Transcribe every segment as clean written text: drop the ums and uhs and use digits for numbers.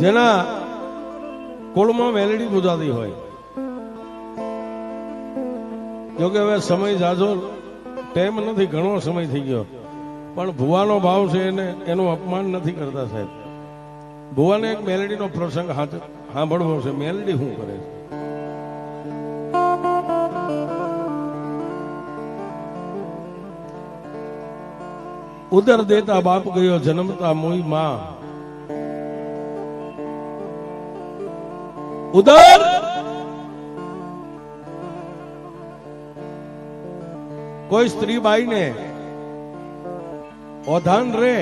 જેના કુળમાં મેલડી પૂજાતી હોય. જોકે હવે સમય જાજો ટાઈમ નથી, ઘણો સમય થઈ ગયો, પણ ભુવાનો ભાવ છે એને એનું અપમાન નથી કરતા સાહેબ. ભુવાને એક મેલડીનો પ્રસંગ સાંભળવો છે. મેલડી શું કરે છે? ઉદર દેતા બાપ ગયો જન્મતા મોઈ માં. ઉદર કોઈ સ્ત્રી બાઈને ઓધાન રે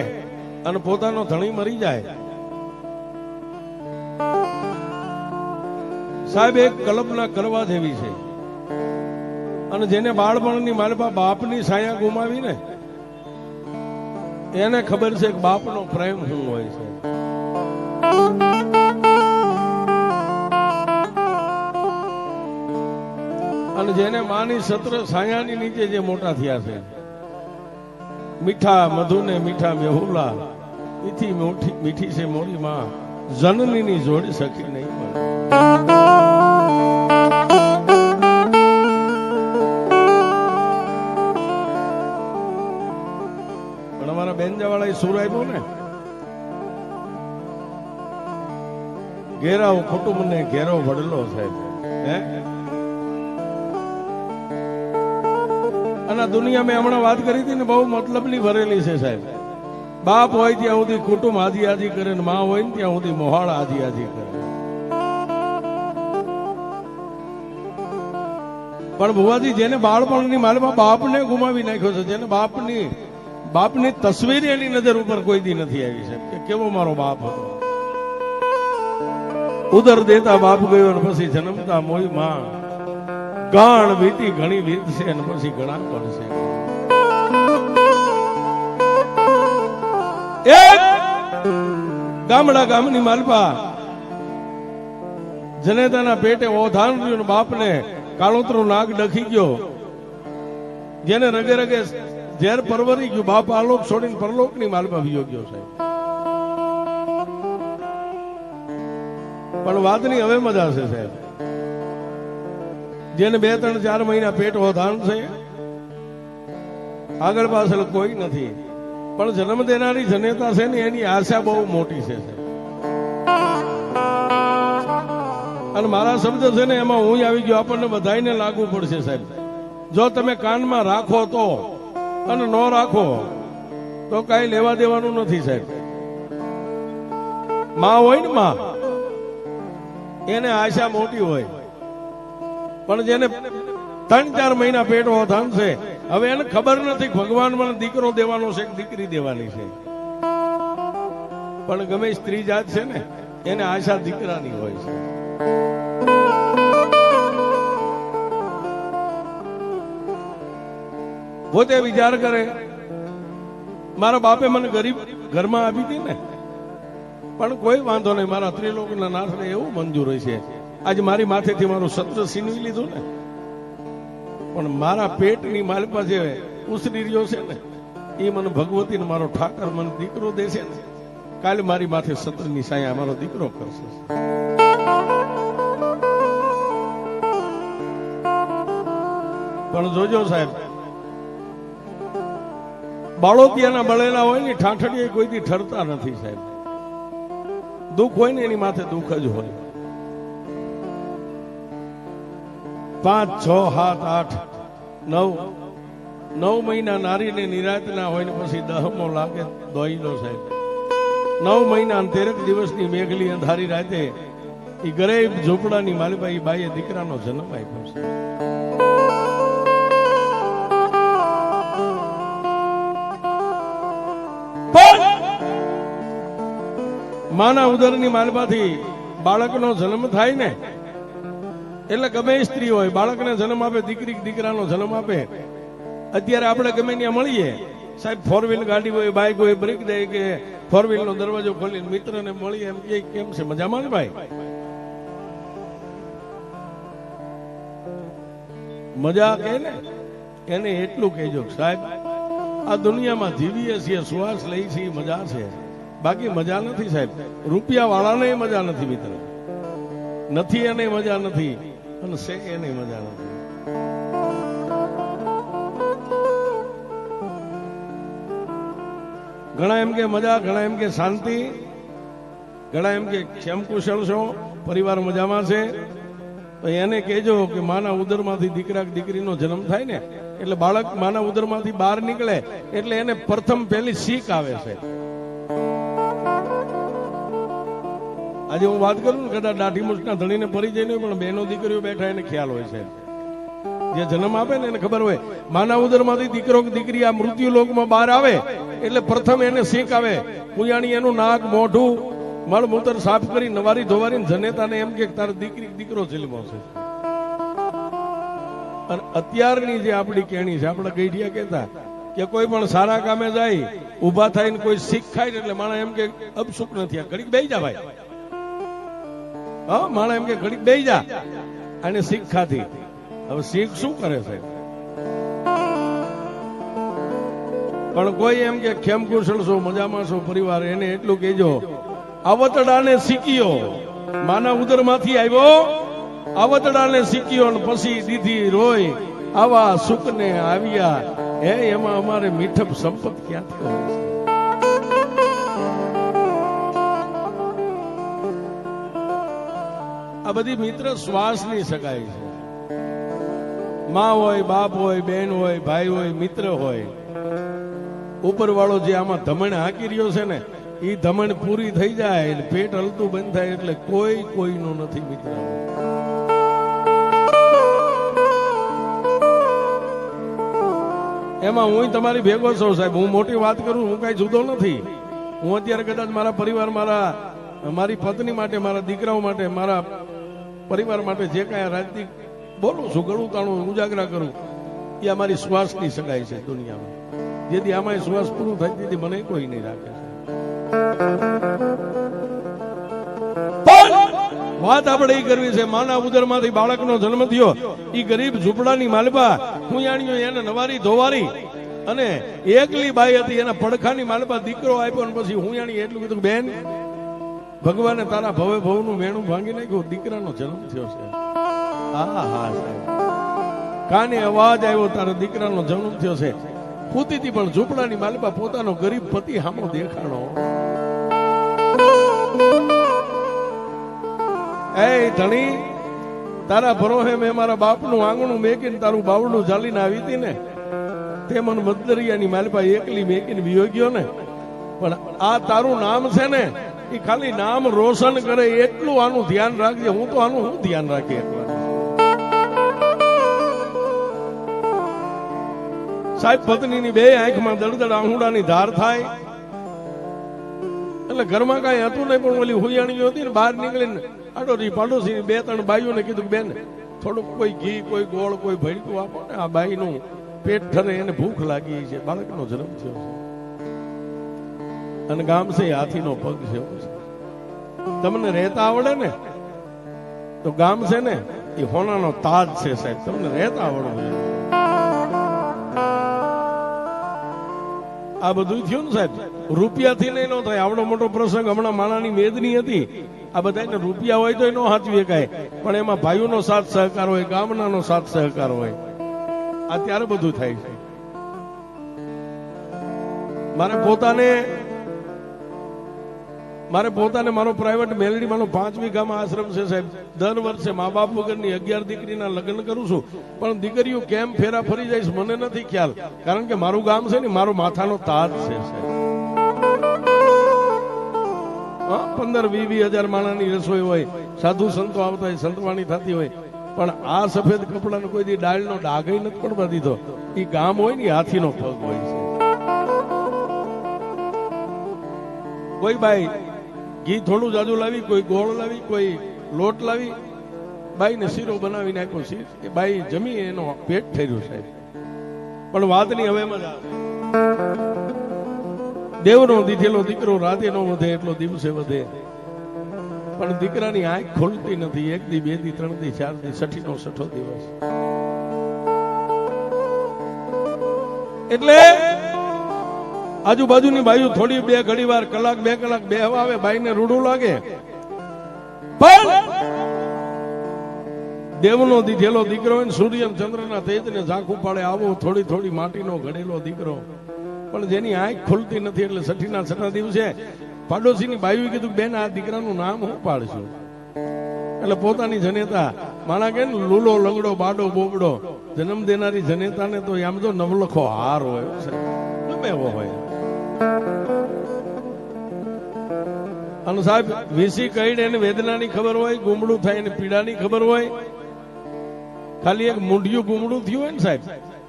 અને પોતાનો ધણી મરી જાય, સાહેબ એક કલ્પના કરવા જેવી છે. અને જેને બાળપણની માલપા બાપની છાયા ગુમાવી ને એને ખબર છે કે બાપનો પ્રેમ શું હોય છે. અને જેને માની સત્ર છાયાની નીચે જે મોટા થયા છે, મીઠા મધુ ને મીઠા મેહુલા, ઈથી મીઠી છે મોરી માં, જનનીની જોડી સખી નહીં મળે. પણ અમારા બેનજાવાળા સુર આપ્યો ને, ઘેરાવ કુટુંબ ને ઘેરો વડલો સાહેબ. હે અને દુનિયા મેં હમણાં વાત કરી હતી ને, બહુ મતલબની ભરેલી છે સાહેબ. બાપ હોય ત્યાં સુધી કુટુંબ આજી આજી કરે ને માં હોય ને ત્યાં સુધી મોહાળ આજી આજી કરે. પણ ભુવાજી જેને બાળપણની માલમાં બાપને ગુમાવી નાખ્યો છે, જેને બાપની તસવીર એની નજર ઉપર કોઈ દી નથી આવી છે કે કેવો મારો બાપ હતો. ઉદર દેતા બાપ ગયો ને પછી જન્મતા મોઈ માં. ગાણ વીતી ઘણી વીત છે અને પછી ઘણા પડશે. એક ગામડા ગામની માલપા જનેતાના પેટે ઓધાન રહ્યું, બાપને કાળોતરો નાગ ડખી ગયો. જેને રગે રગે ઝેર પરવરી ગયું, બાપ આલોક છોડીને પરલોકની માલપા વિયો ગયો સાહેબ. પણ વાતની હવે મજા છે સાહેબ. જેને 2-3-4 મહિના પેટ ઓધાન છે, આગળ પાછળ કોઈ નથી, પણ જન્મ દેનારી જનેતા છે ને એની આશા બહુ મોટી છે. અને મારા શબ્દ છે ને એમાં હું આવી ગયો, આપણને બધાને લાગુ પડશે સાહેબ. જો તમે કાનમાં રાખો તો, અને ન રાખો તો કઈ લેવા દેવાનું નથી સાહેબ. માં હોય ને માં, એને આશા મોટી હોય, પણ જેને 3-4 મહિના પેટ ઓધાન છે, હવે એને ખબર નથી ભગવાન મને દીકરો દેવાનો છે કે દીકરી દેવાની છે. પણ ગમે સ્ત્રી જાત છે ને એને આશા દીકરાની હોય છે. પોતે વિચાર કરે, મારા બાપે મને ગરીબ ઘરમાં આપી હતી ને, પણ કોઈ વાંધો નહીં, મારા ત્રિલોકના નાથને એવું મંજૂર હોય છે. આજે મારી માથેથી મારું સત્ર છીનવી લીધું ને, પણ મારા પેટની માલપા જે ઉછરી રહ્યો છે ને, એ મને ભગવતી ને મારો ઠાકર મને દીકરો દેશે ને, કાલે મારી માથે સત્રની સાયા મારો દીકરો કરશે. પણ જોજો સાહેબ, બાળોતિયાના બળેલા હોય ને ઠાઠડીએ કોઈથી ઠરતા નથી સાહેબ. દુઃખ હોય ને એની માથે દુઃખ જ હોય. 5, 6, 7, 8, 9 મહિના નારીને નિરાત ના હોય ને પછી 10મો લાગે દોઈલો સાહેબ. 9 મહિના 13 દિવસની મેઘલી અંધારી રાતે એ ગરીબ ઝૂંપડાની માલિબાઈ બાઈએ દીકરાનો જન્મ આપ્યો છે. માના ઉદરની માલપાથી બાળકનો જન્મ થાય ને, એટલે ગમે સ્ત્રી હોય બાળકને જન્મ આપે, દીકરી દીકરાનો જન્મ આપે. અત્યારે આપણે ગમે ત્યાં મળીએ સાહેબ, 4 વ્હીલ ગાડી હોય, બાઇક હોય, બ્રેક દે કે 4 વ્હીલ નો દરવાજો ખોલીને મિત્રને મળીએ, એમ કે કેમ છે, મજામાં ને ભાઈ? મજા કે ને એને એટલું કહેજો સાહેબ, આ દુનિયામાં જીવીએ છીએ, શ્વાસ લઈ છીએ, મજા છે, બાકી મજા નથી સાહેબ. રૂપિયા વાળાને મજા નથી મિત્ર, નથી એને મજા નથી, અને છે એને મજા નથી. ઘણા એમ કે મજા, ઘણા એમ કે શાંતિ, ઘણા એમ કે ક્ષેમ કુશળ છો, પરિવાર મજામાં છે. તો એને કહેજો કે માના ઉદરમાંથી દીકરા દીકરીનો જન્મ થાય ને એટલે બાળક માના ઉદરમાંથી બહાર નીકળે એટલે એને પ્રથમ પહેલી શીખ આવે છે. આજે હું વાત કરું ને, કદાચ દાઢી મૂછના ધણીને પરિચય નહીં, પણ બહેનો દીકરીઓ બેઠા એને ખ્યાલ હોય છે. જે જન્મ આપે ને એને ખબર હોય માના ઉદરમાંથી દીકરો કે દીકરી આ મૃત્યુ લોકમાં બહાર આવે એટલે પ્રથમ એને શીખ આવે. કુયાણી એનું નાક મોઢું મળમૂત્ર સાફ કરી નવારી ધોવારી જનેતાને એમ કે તારે દીકરી દીકરો જન્મો છે. અને અત્યારની જે આપણી કેણી છે, આપણા ગઈઢિયા કહેતા કે કોઈ પણ સારા કામે જાય ઉભા થઈને કોઈ શીખ ખાય એટલે માણસ એમ કે અપસુખ નથી, આ ઘડીક બેહી જા ભાઈ. હા, માણસ એમ કે ઘડીક બેહી જા, અને શીખ ખાધી. હવે શીખ શું કરે છે? પણ કોઈ એમ કે ખેમ કુશળ છો, મજામાં છો, પરિવાર, એને એટલું કહેજો આવતડાને શીખ્યો, માના ઉદરમાંથી આવ્યો આવતડાને શીખ્યો, ને પછી દીધી રોય આવા સુખને આવ્યા. હે એમાં અમારે મીઠપ સંપત ક્યાંથી હોય છે? આ બધી મિત્ર શ્વાસની સગાઈ છે. માં હોય, બાપ હોય, બેન હોય, ભાઈ હોય, મિત્ર હોય. ઉપરવાળો જે આમાં ધમણ હાકી રહ્યો છે ને, એ ધમણ પૂરી થઈ જાય, પેટ હલતું બંધ થાય એટલે કોઈ કોઈનું નથી મિત્ર. એમાં હું તમારી ભેગો છું સાહેબ. હું મોટી વાત કરું, હું કઈ જુદો નથી. હું અત્યારે કદાચ મારા પરિવાર, મારી પત્ની માટે, મારા દીકરાઓ માટે, મારા પરિવાર માટે જે કઈ રાજનીતિ બોલું છું, ગળું તાણું ઉજાગરા કરું, એ અમારી શ્વાસની સગાઈ છે દુનિયામાં. જેથી આમાં શ્વાસ પૂરું થાય તેથી મને કોઈ નહીં રાખે છે. વાત આપણે એ કરવી છે, માના ઉદરમાંથી બાળકનો જન્મ થયો, એ ગરીબ ઝૂંપડાની માલપા કુયાણીઓ એને નવારી ધોવારી અને એકલી બાઈ હતી, એના પડખાની માલપા દીકરો આપ્યો, અને પછી હુંયાણી એટલું કીધું બેન, ભગવાને તારા ભવે ભવનું વેણું ભાંગી નાખ્યું, દીકરાનો જન્મ થયો છે. હા હા સાહેબ, કાને અવાજ આવ્યો, તારા દીકરાનો જન્મ થયો છે. પૂતી હતી પણ ઝૂંપડાની માલપા પોતાનો ગરીબ પતિ સામો દેખાણો. એ ધણી, તારા ભરોહે મેં મારા બાપનું આંગણું મેકીને તારું બાવડું ચાલીને આવી હતી ને, તે મને મદદરિયાની માલપા એકલી મેકીને વિયો ગયો ને. પણ આ તારું નામ છે ને, એ ખાલી નામ રોશન કરે એટલું આનું ધ્યાન રાખજે. હું તો આનું હું ધ્યાન રાખી સાહેબ. પત્નીની બે આંખમાં દળદળ આહુડાની ધાર થાય એટલે ઘરમાં કઈ હતું નહીં, પણ ઓલી હુયાણીઓ હતી ને, બહાર નીકળીને આડોશી પાડોશી બે ત્રણ બાઈઓને કીધું બેન, થોડુંક કોઈ ઘી, કોઈ ગોળ, કોઈ ભડકું આપો ને, આ બાઈનું પેટ ઠરે, એને ભૂખ લાગી છે, બાળકનો જન્મ થયો છે. અને ગામ છે હાથીનો પગ છે. તમને રહેતા આવડે ને તો ગામ છે ને એ હોનાનો તાજ છે સાહેબ. તમને રહેતા આવડવું જોઈએ. આ બધું થયું ને સાહેબ, રૂપિયાથી નહીં ન થાય. આવડો મોટો પ્રસંગ હમણાં માણાની મેદની હતી, આ બધાને રૂપિયા હોય તો ન હાચવી શકાય, પણ એમાં ભાઈઓનો સાથ સહકાર હોય, ગામનાનો સાથ સહકાર હોય, આ ત્યારે બધું થાય છે. મારે પોતાને મારો પ્રાઇવેટ મેલડીમાંનો 5 વીઘામાં આશ્રમ છે સાહેબ. દર વર્ષે મા બાપ વગરની 11 દીકરીના લગ્ન કરું છું, પણ દીકરીઓ કેમ ફેરા ફરી જાય મને નથી ખ્યાલ, કારણ કે મારું ગામ છે ને મારો માથાનો તાજ છે સાહેબ. 15-20 હજાર માણાની રસોઈ હોય, સાધુ સંતો આવતા હોય, સંતવાણી થતી હોય, પણ આ સફેદ કપડાનો કોઈ દી ડાળનો ડાઘ નથી પડવા દીધો. એ ગામ હોય ને હાથીનો પગ હોય છે. કોઈ બાઈ ઘી થોડું જાજુ લાવી, કોઈ ગોળ લાવી, કોઈ લોટ લાવી, બાઈ ને શીરો બનાવી નાખ્યો. શીર એ બાઈ જમી, એનો પેટ ઠર્યું સાહેબ. પણ વાતની હવે મજા આવે. દેવનો દીધેલો દીકરો રાતે નો વધે એટલો દિવસે વધે, પણ દીકરાની આંખ ખોલતી નથી. 1 દી, 2 દી, 3 દી, 4 દી, 6ઠો દિવસ. એટલે આજુબાજુની બાજુ થોડી બે ઘડી વાર કલાક બે કલાક બેહવા આવે, બાઈને રૂડું લાગે. પણ દેવનો દીધેલો દીકરો હોય ને, સૂર્ય ચંદ્રના તેજને ઝાંખું પાડે આવો થોડી થોડી માટીનો ઘડેલો દીકરો, પણ જેની આંખ ખુલતી નથી. એટલે છઠ્ઠીના છઠ્ઠા દિવસે પાડોશીની બાયું કીધું, બેન આ દીકરાનું નામ હું પાડશું? એટલે પોતાની જનેતા માણા કે ને, લૂલો લંગડો બાડો બોબડો, જન્મ દેનારી જનેતાને તો આમ તો નવલખો હાર હોય, ગમે એવો હોય. અને સાહેબ વીસી કઈડ એને વેદનાની ખબર હોય, ગુમડું થાય એને પીડાની ખબર હોય. ખાલી એક મૂંઢિયું ગુમડું થયું હોય ને સાહેબ,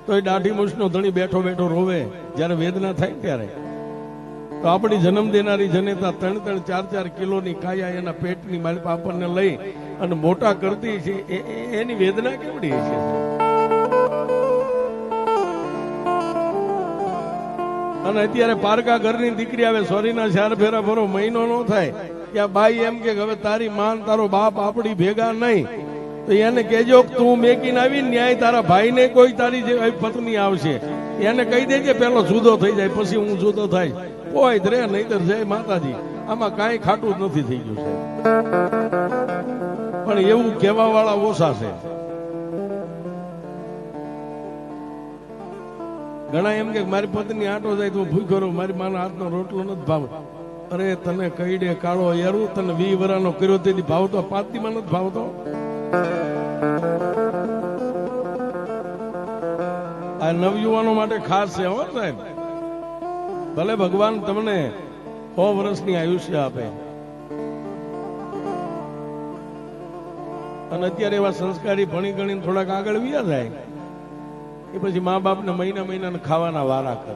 તો એ દાઢી મૂછનો ધણી બેઠો બેઠો રોવે જયારે વેદના થાય ત્યારે. તો આપણી જન્મ દેનારી જનેતા 3-4 કિલોની કાયા એના પેટની માલિક આપણને લઈ અને મોટા કરતી છે, એની વેદના કેવડી છે. અને અત્યારે પારકા ઘરની દીકરી આવે, સોરીના 4 ફેરા ભરો, મહિનો ન થાય કે આ બાઈ એમ કે હવે તારી માન તારો બાપ આપણી ભેગા નહીં, તો એને કહેજો તું મેકીને આવી ન્યાય તારા ભાઈને કોઈ તારી જે પત્ની આવશે એને કહી દેજે પેલો જુદો થઈ જાય, પછી હું જુદો થાય. કોઈ રે નહીતર જય માતાજી, આમાં કાંઈ ખાટું જ નથી થઈ ગયું છે. પણ એવું કહેવા વાળા ઓછા છે. ઘણા એમ કે મારી પત્ની આટો જાય તો ભૂખ્યો રહું, મારી માના હાથનો રોટલો નથી ભાવ. અરે તને કઈડે કાળો યારું, તને 20 વર્ષનો કર્યો તેથી ભાવતો, 5 દીમાં નથી ભાવતો. આ નવયુવાનો માટે ખાસ છે હો સાહેબ. ભલે ભગવાન તમને 100 વર્ષની આયુષ્ય આપે, અને અત્યારે એવા સંસ્કારી ભણી ગણીને થોડાક આગળ વ્યા જાય, એ પછી મા બાપને મહિના ખાવાના વારા કરે.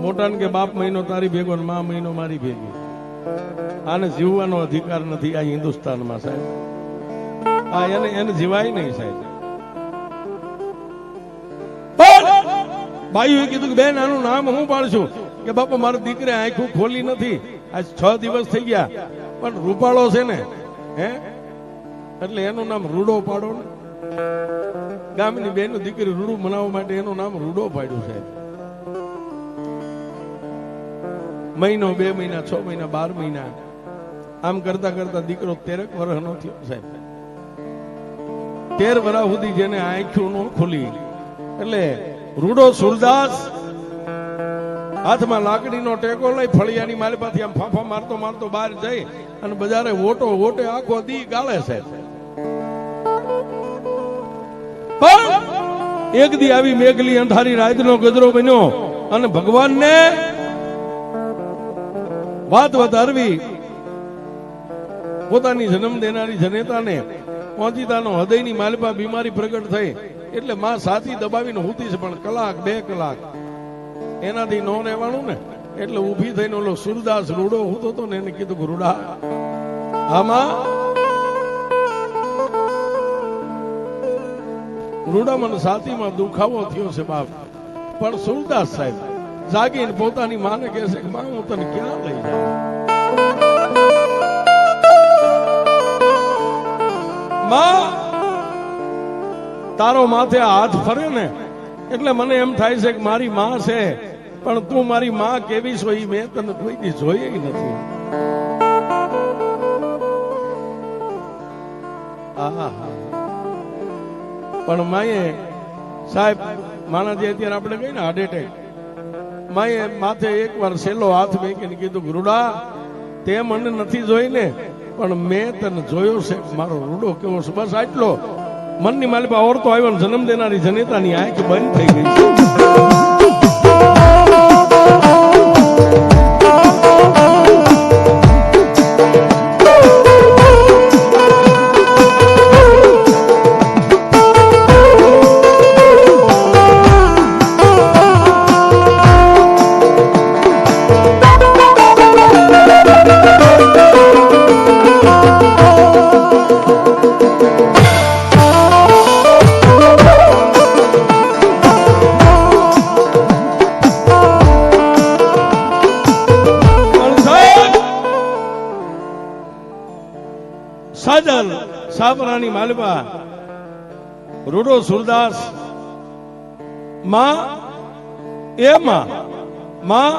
મોટાને કે બાપ મહિનો તારી ભેગો ને મા મહિનો મારી ભેગી. આને જીવવાનો અધિકાર નથી આ હિન્દુસ્તાનમાં સાહેબ. આ એને જીવાય નહીં સાહેબ. બાયુએ કીધું કે બેન આનું નામ હું પાડશું? કે બાપા મારી દીકરી આંખું ખોલી નથી, આજ 6 દિવસ થઈ ગયા, પણ રૂપાળો છે ને, હે એટલે એનું નામ રૂડો પાડો ને. ગામની બેન દીકરી રૂડું મનાવવા માટે એનું નામ રૂડો પાડ્યું છે. મહિનો, 2 મહિના, 6 મહિના, 12 મહિના આમ કરતા કરતા દીકરો 13 વર્ષનો થયો સાહેબ. 13 વર્ષ સુધી જેને આંખું ન ખુલી, એટલે રૂડો સુરદાસ હાથમાં લાકડીનો ટેકો લઈ ફળિયાની મારી પાસે આમ ફાંફા મારતો મારતો બહાર જઈ અને બજારે વોટે આખો દી ગાળે છે. પણ એક દી આવી મેઘલી અંધારી રાતનો ગજરો બન્યો અને ભગવાનને વાત વધારવી, પોતાની જન્મ દેનારી જનેતાને પહોંચીતાનો હૃદયની માલિપા બીમારી પ્રગટ થઈ. એટલે માં સાથી દબાવીને હુતી છે, પણ કલાક 2 કલાક એનાથી ન રહેવાનું ને. એટલે ઊભી થઈને ઓલો સુરદાસ રૂડો હુતો હતો ને, એને કીધું કે રૂડા, આમાં રૂડા મને સાતીમાં દુખાવો થયો છે બાપ. પણ સુરદાસ સાહેબ જાગીને પોતાની માને કહે છે કે માં હું તને ક્યાં લઈ જાઉં? માં તારો માથે હાથ ફરે ને એટલે મને એમ થાય છે કે મારી માં છે, પણ તું મારી માં કેવી છો એ મેં તને કોઈ દી જોઈ નથી. પણ માએ સાહેબ માના જે અત્યારે આપણે કહીએ ને હાર્ટ એટેક, માએ માથે એકવાર છેલ્લો હાથ મેકીને કીધું રૂડા તે મને નથી જોઈને, પણ મેં તને જોયો છે, મારો રૂડો કેવો છે. બસ આટલો મનની માલિપા ઓરતો આવ્યો, જન્મ દેનારી જનેતાની આંખ બંધ થઈ ગઈ. સાજલ સાપરાની માલપા રૂડો સુરદાસ માં એમાં માં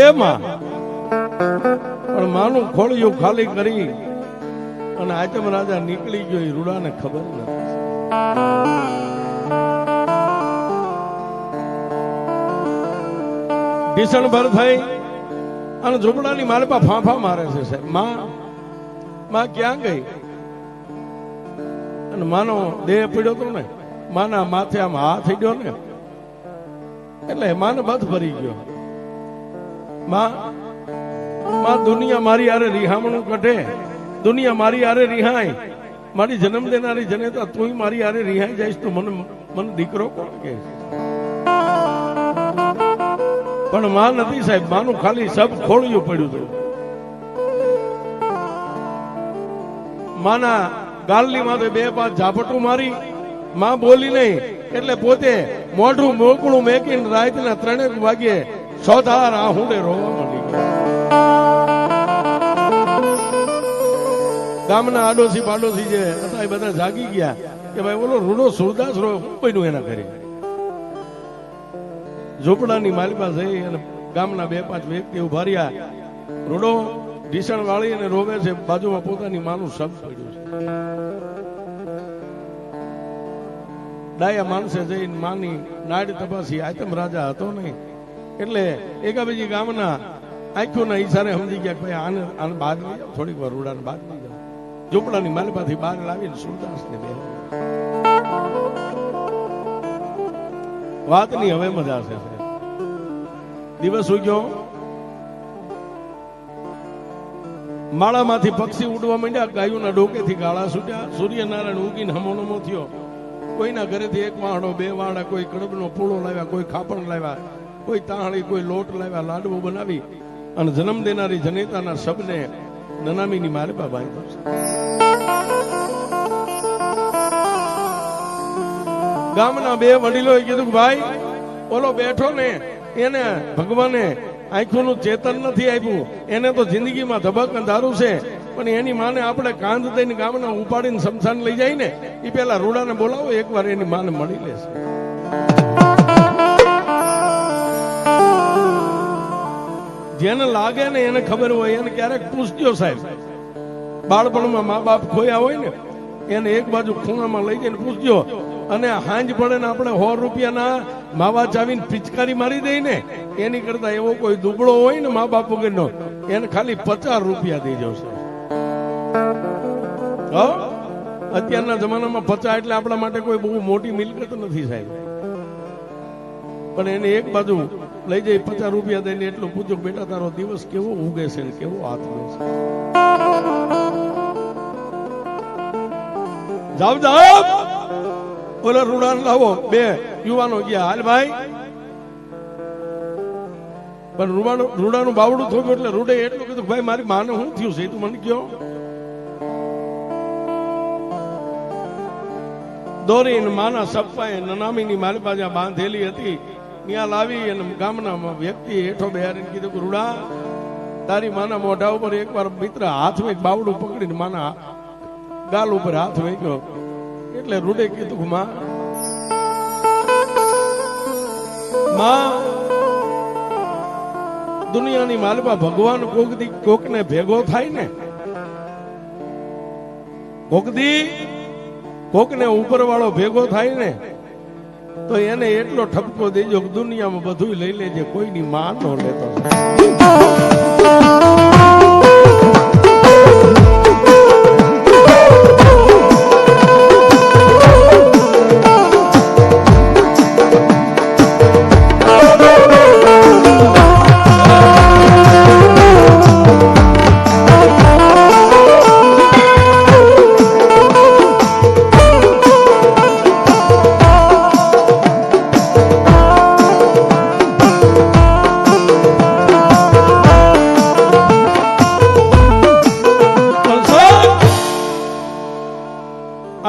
એમાં પણ માનું ખોળિયું ખાલી કરી અને આચમ રાજા નીકળી ગયો એ રૂડાને ખબર નથી. ભીષણ ભર થઈ અને ઝૂંપડાની માલપા ફાંફા મારે છે સાહેબ. માં ક્યાં ગઈ? અને માનો દેહ પડ્યો હતો ને, માના માથે આમ હાથ થઈ ગયો ને એટલે માને બધ ભરી ગયો. માં દુનિયા મારી આરે રિહામણું કઢે, દુનિયા મારી આરે રિહાય, મારી જન્મ દેનારી જનેતા તું મારી આરે રિહાઈ જઈશ તો મને દીકરો કોણ કહે? પણ માં નથી સાહેબ, માનું ખાલી સબ ખોળિયું પડ્યું હતું. માના ગાલની માથે બે પાંચ ઝાપટું મારી, માં બોલી નહીં એટલે પોતે મોઢું મોકળું મેકીને રાતના 3 વાગ્યે સોધાર આહુડે રોવા માંડી ગયા. ગામના આડોશી પાડોશી જે હતા એ બધા જાગી ગયા કે ભાઈ ઓલો રૂડો સુરદાસ રો બન્યું એના ઘરે. ઝૂંપડાની માલિકા જઈ અને ગામના 2-5 વ્યક્તિ ઉભા રહ્યા. રૂડો ઢીસણ વાળી અને રોવે છે, બાજુમાં પોતાની માનું શબ પડ્યું છે. ડાયા માણસે જઈને માની નાડ તપાસી. આચમ રાજા હતો નહીં એટલે એકાબીજી ગામના આંખોના ઈશારે સમજી ગયા કે ભાઈ આને બહાર લઈ જાઓ, થોડીક વાર રૂડાને બહાર લઈ જાઓ. ઝૂંપડાની માલિકાથી બહાર લાવીને સુરદાસને બે વાતની હવે મજા છે. દિવસ ઉગ્યો, માળામાંથી પક્ષી ઉડવા માંડ્યા, ગાયોના ડોકેથી ગાળા છૂટ્યા. સૂર્યનારાયણ ઉગીને હમોનમો થયો. કોઈના ઘરેથી 1 વાહડો 2 વાહડા, કોઈ કડબનો પૂળો લાવ્યા, કોઈ ખાપણ લાવ્યા, કોઈ તાહળી, કોઈ લોટ લાવ્યા, લાડવો બનાવી અને જન્મ દેનારી જનેતાના શબને નનામીની માલિકા બાંધ્યો છે. ગામના 2 વડીલોએ કીધું ભાઈ ઓલો બેઠો ને એને ભગવાને આંખોનું ચેતન નથી આપ્યું, એને તો જિંદગીમાં ધબક અંધારું છે, પણ એની માને આપણે કાંધ દઈને ગામના ઉપાડીને શમશાન લઈ જાય ને એ પેલા રૂડાને બોલાવો, એકવાર એની માને મળી લેશે. જેને લાગે ને એને ખબર હોય એને ક્યારેક પૂછજો સાહેબ. બાળપણમાં મા બાપ ખોયા હોય ને એને એક બાજુ ખૂણામાં લઈ જઈને પૂછજો. અને હાંજ પડે ને આપણે 100 રૂપિયાના માવા ચાવીને પિચકારી મારી દઈ ને એની કરતા એવો કોઈ દુબળો હોય ને મા બાપ વગરનો એને ખાલી 50 રૂપિયા દઈ જશે. અત્યારના જમાનામાં 50 એટલે આપણા માટે કોઈ બહુ મોટી મિલકત નથી સાહેબ. પણ એને એક બાજુ લઈ જઈ 50 રૂપિયા દઈને એટલું પૂછો, બેટા તારો દિવસ કેવો ઉગે છે ને કેવો હાથ ઉગે છે. જાવ જાવ ઓલા રૂડાન લાવો. 2 યુવાનો ગયા, હાલ ભાઈ. પણ રૂડાનું બાવડું થોડું એટલે રૂડે એટલું કીધું ભાઈ મારી માને શું થયું છે તું મને કયો. દોરીને માના સપ્પાએ નનામીની મારી પાસે બાંધેલી હતી ત્યાં લાવી અને ગામના વ્યક્તિ હેઠો બેહારીને કીધું કે રૂડા તારી માના મોઢા ઉપર એકવાર મિત્ર હાથ વેચ બાવડું પકડીને માના ગાલ ઉપર હાથ વેચ્યો એટલે રૂડે કીધું કે માં દુનિયાની માલપા ભગવાન કોકને ભેગો થાય ને કોકને ઉપર વાળો ભેગો થાય ને તો એને એટલો ઠપકો દેજો કે દુનિયામાં બધું લઈ લેજે, કોઈની માં નો લેતો.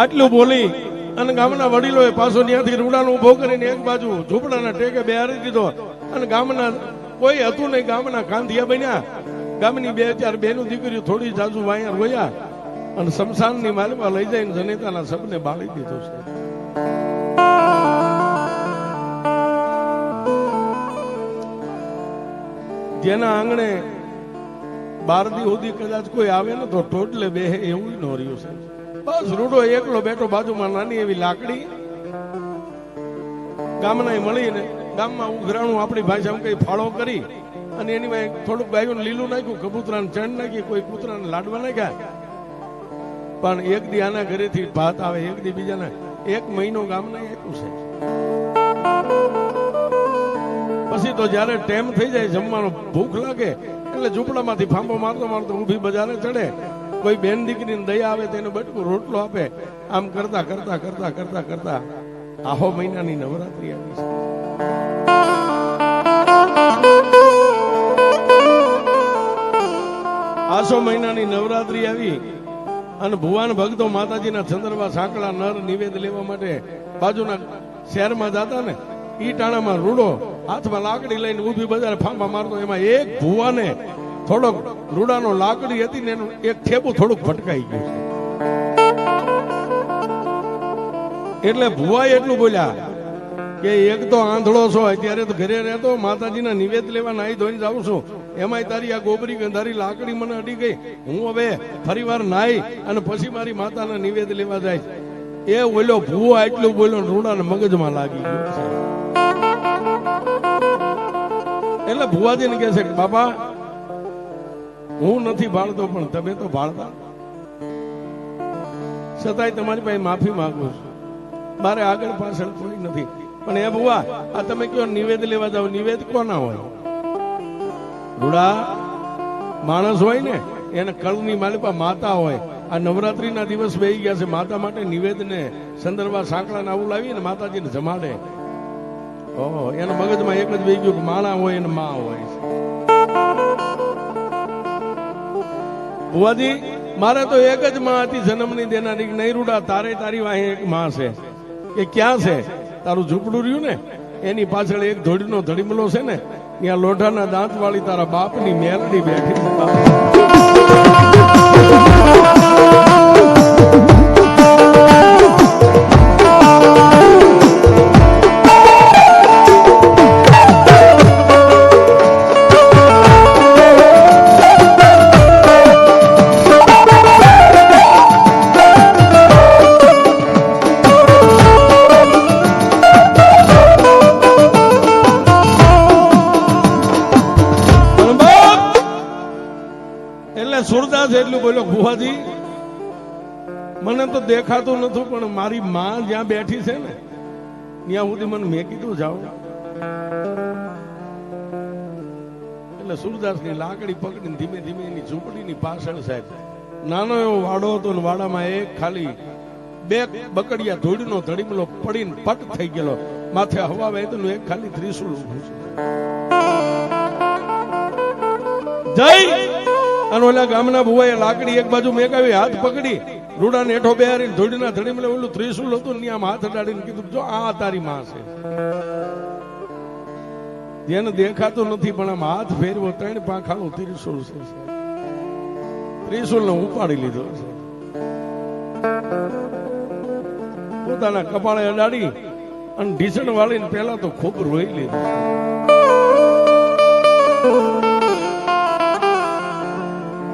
આટલું બોલી અને ગામના વડીલોએ પાછો ત્યાંથી રૂડાનો ઉભો કરીને એક બાજુ ઝૂંપડાના ટેકે બેહારી દીધો અને ગામના કોઈ હતું નહીં, ગામના કાંધિયા બન્યા. ગામની 2-4 બેનું દીકરીઓ થોડી જાજુ વાયા રોયા અને શમશાનની માલમાં લઈ જઈને જનેતાના શબને બાળી દીધો છે. જેના આંગણે 12 દી સુધી કદાચ કોઈ આવે ને તો ટોટલે બેહે એવું ન રહ્યું છે. બસ રૂડો એકલો બેઠો, બાજુમાં નાની એવી લાકડી ગામના મળીને ગામમાં ઉઘરાણું આપણી ભાષામાં કઈ ફાળો કરી અને એની માં થોડુંક ગાયું લીલું નાખ્યું, કબૂતરાને ચણ નાખી, કોઈ કૂતરાને લાડવા નાખ્યા. પણ એક દી આના ઘરેથી ભાત આવે, એક દી બીજાના, 1 મહિનો ગામના આપ્યું છે. પછી તો જયારે ટાઈમ થઈ જાય જમવાનો, ભૂખ લાગે એટલે ઝૂંપડામાંથી ફાંબો મારતો મારતો ઊભી બજારે ચડે, કોઈ બેન દીકરીને દયા આવે તેને બટકું રોટલો આપે. આમ કરતા કરતા કરતા કરતા કરતા આહો મહિનાની નવરાત્રી આવી છે. આસો મહિનાની નવરાત્રી આવી અને ભુવાન ભક્તો માતાજીના ચંદ્રવા સાંકળા નર નિવેદ લેવા માટે બાજુના શહેરમાં જતા ને, ઈ ટાણામાં રૂડો હાથમાં લાકડી લઈને ઊભી બજારે ફાંફા મારતો. એમાં એક ભુવાને થોડોક રૂડાનો લાકડી હતી ને એનું એક ઠેબું થોડુંક ભટકાઈ ગયું છે. એટલે ભુવાએ એટલું બોલ્યા કે એક તો આંધળો છો, અત્યારે તો ઘરે રહેતો, માતાજીના નિવેદ લેવા નાઈ ધોઈને જાઉં છું, એમાંય તારી આ ગોબરી ગંધારી લાકડી મને અડી ગઈ. હું હવે ફરી વાર નાઈ અને પછી મારી માતાના નિવેદ લેવા જાય. એ બોલ્યો ભુવો એટલું બોલ્યો, રૂડાને મગજમાં લાગી ગયો છે. એટલે ભુવાજીને કહે છે કે બાપા હું નથી ભાળતો પણ તમે તો ભાળતા, છતાંય તમારી પાસે માફી માંગુ છું, મારે આગળ પાછળ કોઈ નથી. પણ એ ભુવા આ તમે કયો નિવેદ લેવા જાવ, નિવેદ કોના હોય? રૂડા માણસ હોય ને એને કળની માલિપા માતા હોય. આ નવરાત્રીના દિવસ બેહી ગયા છે, માતા માટે નિવેદ ને સંદર્ભા સાંકળા ને આવું લાવી ને માતાજીને જમાડે. ઓહો, એના મગજમાં એક જ બેહી ગયું કે માણા હોય ને માં હોય. ભુવાજી મારે તો એક જ માં હતી જન્મની દેનારી. નહીં રૂડા, તારે તારી વાહે એક માં છે. કે ક્યાં છે? તારું ઝૂંપડું રહ્યું ને એની પાછળ એક ધોડીનો ધડીમલો છે ને, ત્યાં લોઢાના દાંત વાળી તારા બાપની મેલડી બેઠી છે. સુરદાસ એટલું બોલ્યો, ભુવાજી મને તો દેખાતું નથી પણ મારી માં જ્યાં બેઠી છે ને ત્યાં સુધી મને મેં કીધું જાઓ. એટલે સુરદાસ ની લાકડી પકડીને ધીમે ધીમે એની ઝૂંપડીની પાછળ સાહેબ નાનો એવો વાડો હતો ને વાડામાં એક ખાલી 2 બકડિયા ધૂળનો ધડીમલો પડીને પટ થઈ ગયેલો, માથે હવા વહેતું એક ખાલી ત્રિશુલ ઉભું છે. જય અને ઓલા ગામના ભુવાએ લાકડી એક બાજુ મેકાવી, હાથ પકડી રૂડાને હેઠો બેહારીને ધોડીના ધડીમલે ઓલું ત્રિશુલ હતું ને આમ હાથ અડાડીને કીધું જો આ તારી માં છે. જેને દેખાતું નથી પણ આમ હાથ ફેરવો 3 પાંખાનું ત્રિશુલ છે. ત્રિશુલ ને ઉપાડી લીધો છે, પોતાના કપાળે અડાડી અને ઢીસણ વાળીને પેલા તો ખૂબ રોઈ લીધું.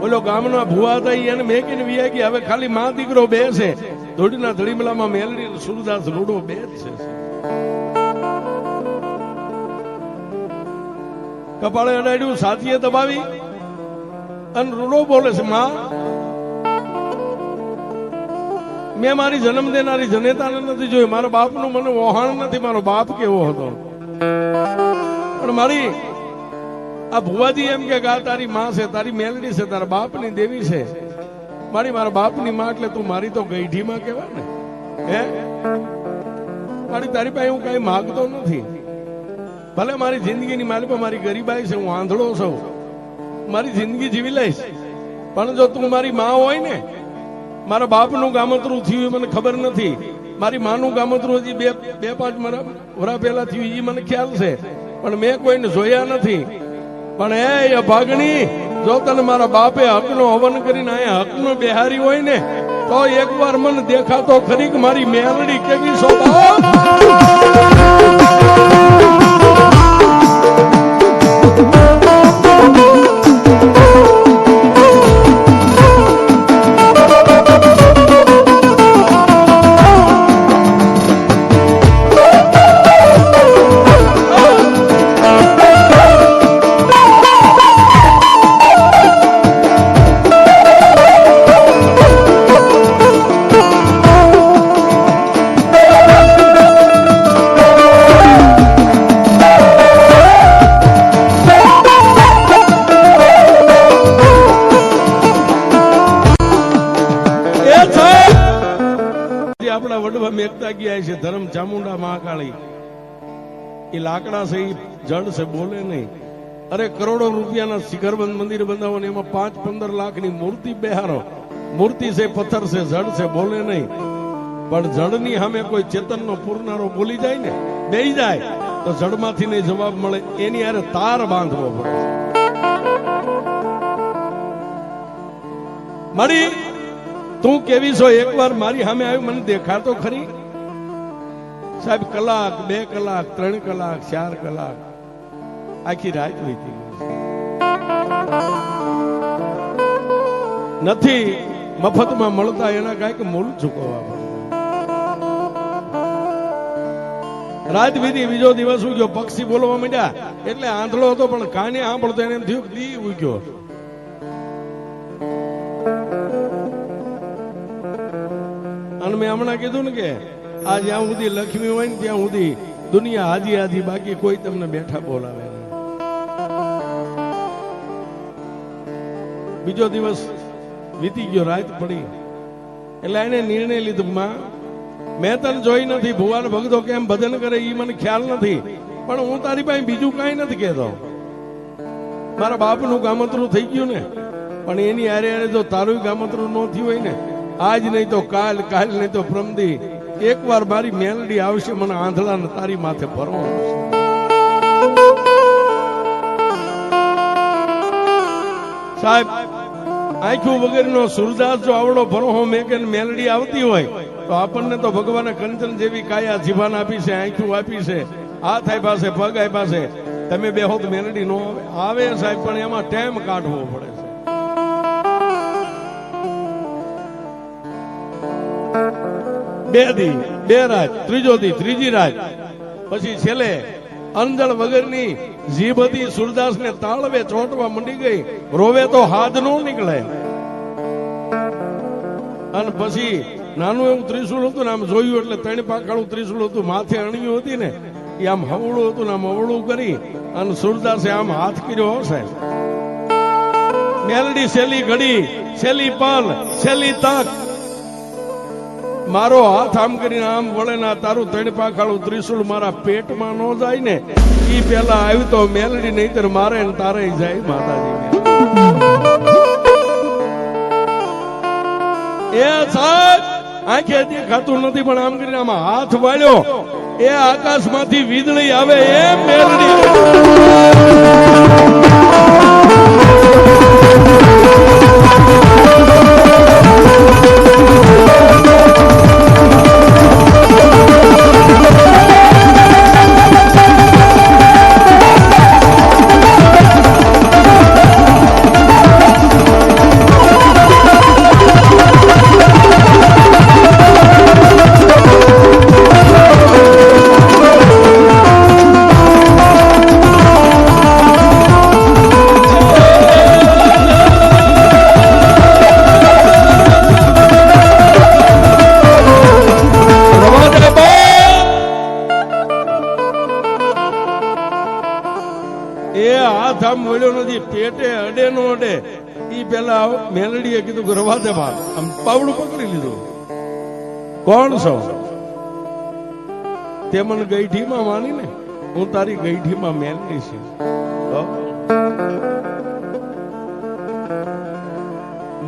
ઓલો ગામના ભુવા હતા એને મેકીને વિયા ગયા. હવે ખાલી માં દીકરો બે છે, ધોડીના ધડીમલામાં મેલડી સુરદાસ રૂડો બે જ છે. કપાળે અડાડ્યું, સાથીએ દબાવી અને રૂડો બોલે છે, માં મેં મારી જન્મ દેનારી જનેતાને નથી જોઈ, મારા બાપનું મને વહાણ નથી, મારો બાપ કેવો હતો. પણ મારી આ ભુવાજી એમ કે આ તારી માં છે, તારી મેલડી છે, તારા બાપની દેવી છે. મારા બાપની માં એટલે તું મારી તો ગઈઢી માં કહેવાય ને. હે મારી તારી પાસે હું કઈ માગતો નથી. ભલે મારી જિંદગીની મારી પર મારી ગરીબાઈ છે, હું આંધળો છું, મારી જિંદગી જીવી લઈશ. પણ જો તું મારી માં હોય ને, મારા બાપનું ગામતરું થયું મને ખબર નથી, મારી માનું ગામતરું હજી 2-5 વર્ષ પહેલા થયું એ મને ખ્યાલ છે, પણ મેં કોઈને જોયા નથી. પણ એ અભાગણી, જો તને મારા બાપે હકનો હવન કરીને અહીંયા હકનો બેહારી હોય ને તો એકવાર મને દેખાતો ખરી કે મારી મેલડી કેવી સ્વભાવ. વડવા મેકતા ગયા છે ધર્મ ચામુંડા મહાકાળી. એ લાકડા છે, એ જડ છે, બોલે નહીં. અરે કરોડો રૂપિયાના શિખરબંધ મંદિર બંધાવો ને એમાં 5-15 લાખની મૂર્તિ બેહારો. મૂર્તિ છે, પથ્થર છે, જડ છે, બોલે નહીં. પણ જડની સામે કોઈ ચેતનનો પૂરનારો બોલી જાય ને, બેહી જાય તો જડમાંથી નહીં જવાબ મળે. એની હારે તાર બાંધવો પડે. મળી તું કેવી છો? એકવાર મારી સામે આવી મને દેખાતો ખરી સાહેબ. કલાક, 2 કલાક, 3 કલાક, 4 કલાક, આખી રાત વીતી નથી. મફતમાં મળતા એના કાંઈક મૂળ ચૂકવવા પડે. રાત વીતી, બીજો દિવસ ઉગ્યો, પક્ષી બોલવા માંડ્યા. એટલે આંધળો હતો પણ કાને સાંભળતો એને એમ થયું દી ઉગ્યો. અને મેં હમણાં કીધું ને કે આ જ્યાં સુધી લક્ષ્મી હોય ને ત્યાં સુધી દુનિયા હાજી હાજી, બાકી કોઈ તમને બેઠા બોલાવે નહીં. બીજો દિવસ વીતી ગયો, રાત પડી. એટલે એને નિર્ણય લીધો, માં મેં તને જોઈ નથી, ભુવાન ભગતો કેમ ભજન કરે એ મને ખ્યાલ નથી, પણ હું તારી પાસે બીજું કઈ નથી કહેતો. મારા બાપનું ગામતરું થઈ ગયું ને, પણ એની હારે હારે જો તારું ગામતરું ન થયું હોય ને, આજ નહીં તો કાલ, કાલ નહીં તો પ્રમદી, એકવાર મારી મેલડી આવશે, મને આંધળાને તારી માથે ભરવાનું છે. સાહેબ આંખું વગરનો સુરદાસ જો આવડો ભરોહો મેં કે મેલડી આવતી હોય તો આપણને તો ભગવાને કંચન જેવી કાયા જીભાન આપી છે, આંખું આપી છે, હાથ આપ્યા છે, પગ આપ્યા છે. તમે બેહો તો મેલડી નો આવે સાહેબ, પણ એમાં ટાઈમ કાઢવો પડે છે. બે દી, 2 રાત, ત્રીજો દી, ત્રીજી રાત, પછી છેલ્લે અંજળ વગરની જીભ હતી સુરદાસ ને તાળવે ચોંટવા મંડી ગઈ. રોવે તો હાથ નો નીકળે. અને પછી નાનું એવું ત્રિશુલ હતું ને, આમ જોયું એટલે 3 પાંખાળું ત્રિશુલ હતું, માથે અણિયું હતી ને, એ આમ હવળું હતું ને, આમ અવળું કરી અને સુરદાસે આમ હાથ કર્યો હશે. મેલડી સેલી ઘડી, સેલી પલ, સેલી તક, મારો હાથ આમ કરીને આમ વળે ના, તારું 3 પાંખાળું ત્રિશુલ મારા પેટમાં ન જાય ને, ઈ પેલા આવ્યું તો મેલડી, નહીતર મારે ને તારે જાય માતાજી. એ સાહેબ આંખે દેખાતું નથી, પણ આમ કરીને આમાં હાથ વાળ્યો, એ આકાશમાંથી વીજળી આવે એમ મેલડી. પેટે અડે નો અડે, ઈ પેલા મેલડીએ કીધું કે રવા દે બાપ, આમ પાવડું પકડી લીધું. કોણ છો? તે મને ગઈઠીમાં માની ને, હું તારી ગઈઠીમાં મેલડી છે.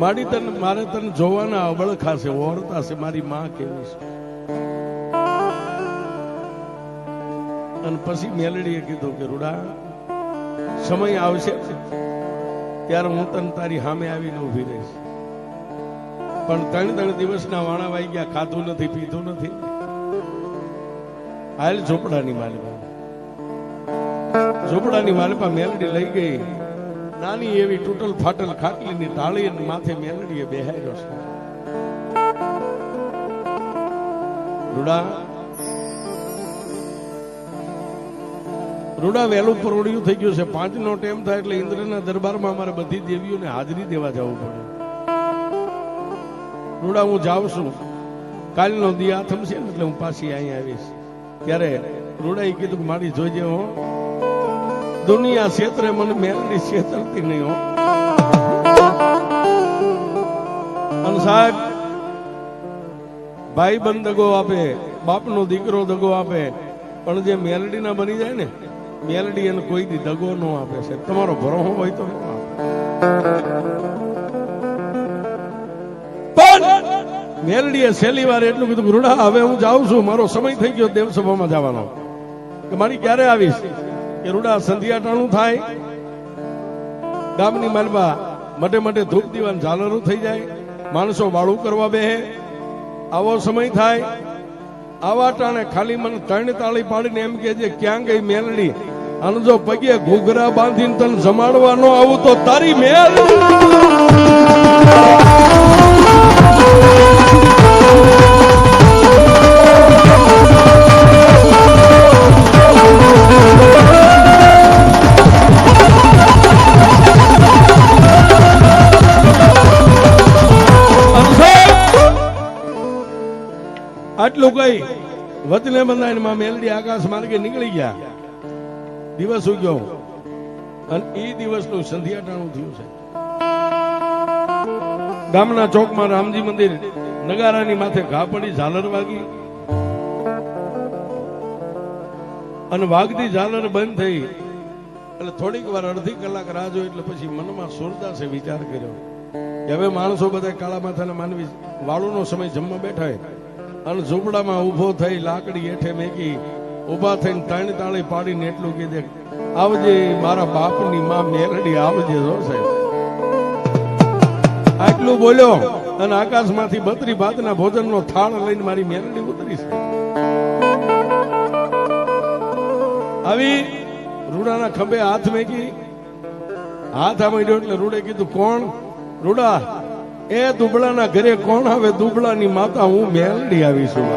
મારી તને, મારે તને જોવાના અબળખા છે, ઓરતા છે, મારી માં કેવી છે. અને પછી મેલડીએ કીધું કે રૂડા, સમય આવશે ત્યારે હું તને તારી સામે આવીને ઉભી રહીશ, પણ 3 દિવસના વાણા વાઈ ગયા, ખાધું નથી, પીધું નથી. હાલ ઝોપડાની માલિકા, ઝોપડાની માલિકા મેલડી લઈ ગઈ. નાની એવી તૂટલ ફાટલ ખાટલીની ટાળી માથે મેલડીએ બેહાર્યો છે. રૂડા, રૂડા વહેલું પરોડિયું થઈ ગયું છે. 5 નો ટાઈમ થાય એટલે ઇન્દ્રના દરબારમાં અમારે બધી દેવીઓને હાજરી દેવા જવું પડે. રૂડા હું જાઉં છું, કાલનો દી આથમ છે ને એટલે હું પાછી અહીંયા આવીશ. ત્યારે રૂડાએ કીધું કે મારી જોઈજે હો, દુનિયા ક્ષેત્રે મને મેલડી છેતરતી નહીં હો. અને સાહેબ ભાઈ બંધ દગો આપે, બાપનો દીકરો દગો આપે, પણ જે મેલડીના બની જાય ને, મેલડી એને કોઈ દી દગો ન આપે છે. તમારો ભરોસો હોય તો મેલડીએ છેલ્લી વાર એટલું કીધું, રૂડા હવે હું જાઉં છું, મારો સમય થઈ ગયો દેવસભામાં જવાનો. કે મારી ક્યારે આવીશ? કે રૂડા સંધ્યા ટાણું થાય, ગામની માલમાં મટે મટે ધૂપ દીવાન ઝાલરું થઈ જાય, માણસો વાળું કરવા બેહે, આવો સમય થાય. આવા ટાણે ખાલી મને 3 તાળી પાડીને એમ કે છે, ક્યાં ગઈ મેલડી? અને જો પગે ઘૂઘરા બાંધીને તને જમાડવા ન આવું તો તારી મેલ. આટલું કઈ વચને બંધાઈને માં મેલડી આકાશ માર્ગે નીકળી ગયા. દિવસ ઉગ્યો અને એ દિવસનું સંધ્યા ટાણું થયું છે. ગામના ચોકમાં રામજી મંદિર નગારાની માથે ઘા પડી, ઝાલર વાગી અને વાગતી ઝાલર બંધ થઈ એટલે થોડીક વાર અડધી કલાક રાહ જોઈ. એટલે પછી મનમાં સુરદાસે વિચાર કર્યો કે હવે માણસો બધા કાળા માથાના માનવી વાળુનો સમય જમવા બેઠા અને ઝૂંપડામાં ઉભો થઈ લાકડી હેઠે મેકી ઉભા થઈને 3 તાળી પાડીને એટલું કીધે, આવજે મારા બાપની માં મેલડી, આવજે. જો સાહેબ આટલું બોલ્યો અને આકાશમાંથી 32 ભાતના ભોજનનો થાળ લઈને મારી મેલડી ઉતરી છે. આવી રૂડાના ખંભે હાથ મેકી, હાથ આમાંડ્યો એટલે રૂડે કીધું, કોણ? રૂડા, એ દુબળાના ઘરે કોણ આવે? દુબળાની માતા હું મેલડી આવી છું.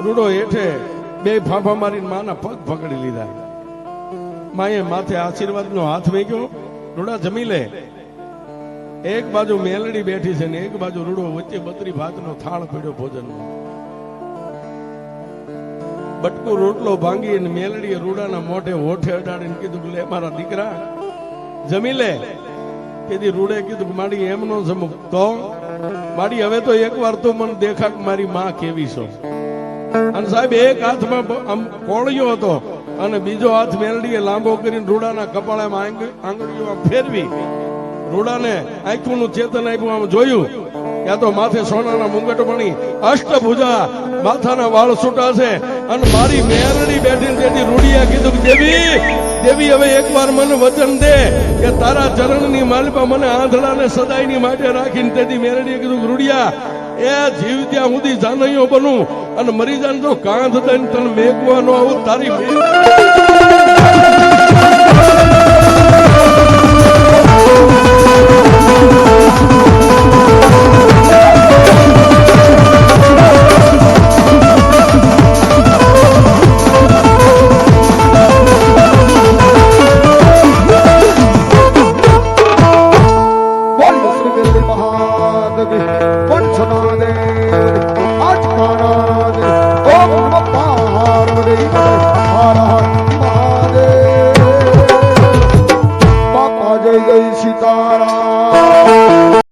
રૂડો હેઠે 2 ફાંફા મારીને માના પગ પકડી લીધા. માએ માથે આશીર્વાદનો હાથ મેક્યો. રૂડા જમી લે. એક બાજુ મેલડી બેઠી છે ને એક બાજુ રૂડો, વચ્ચે 32 ભાતનો થાળ પડ્યો ભોજનનો. બટકું રોટલો ભાંગી અને મેલડીએ રૂડાના મોઢે હોઠે અડાડીને કીધું, લે મારા દીકરા જમી લે. કીધી રૂડે કીધું, માડી એમ નો જમુક તો માડી હવે તો એકવાર તો મને દેખા કે મારી માં કેવી છો. અને સાહેબ એક હાથમાં આમ કોળિયો હતો અને બીજો હાથ મેલડીએ લાંબો કરીને રૂડાના કપાળામાં આંગળીઓ ફેરવી રૂડાને આંખોનું ચેતન આપ્યું. આમ જોયું ત્યાં તો માથે સોનાના મુંગટ બની, અષ્ટભુજા, માથાના વાળ છૂટા છે અને મારી મેલડી બેઠીને તેથી રૂડિયા કીધું, દેવી દેવી હવે એકવાર મને વચન દે કે તારા ચરણની માલિપા મને આંધળાને સદાયની માટે રાખીને. તેથી મેલડીએ કીધું, રૂડિયા એ જીવ ત્યાં સુધી જાનૈયો બનું અને મરી જાન તો કાંધ દઈને તને મેકવાનો આવું તારી મહાદેવ પંચનાદે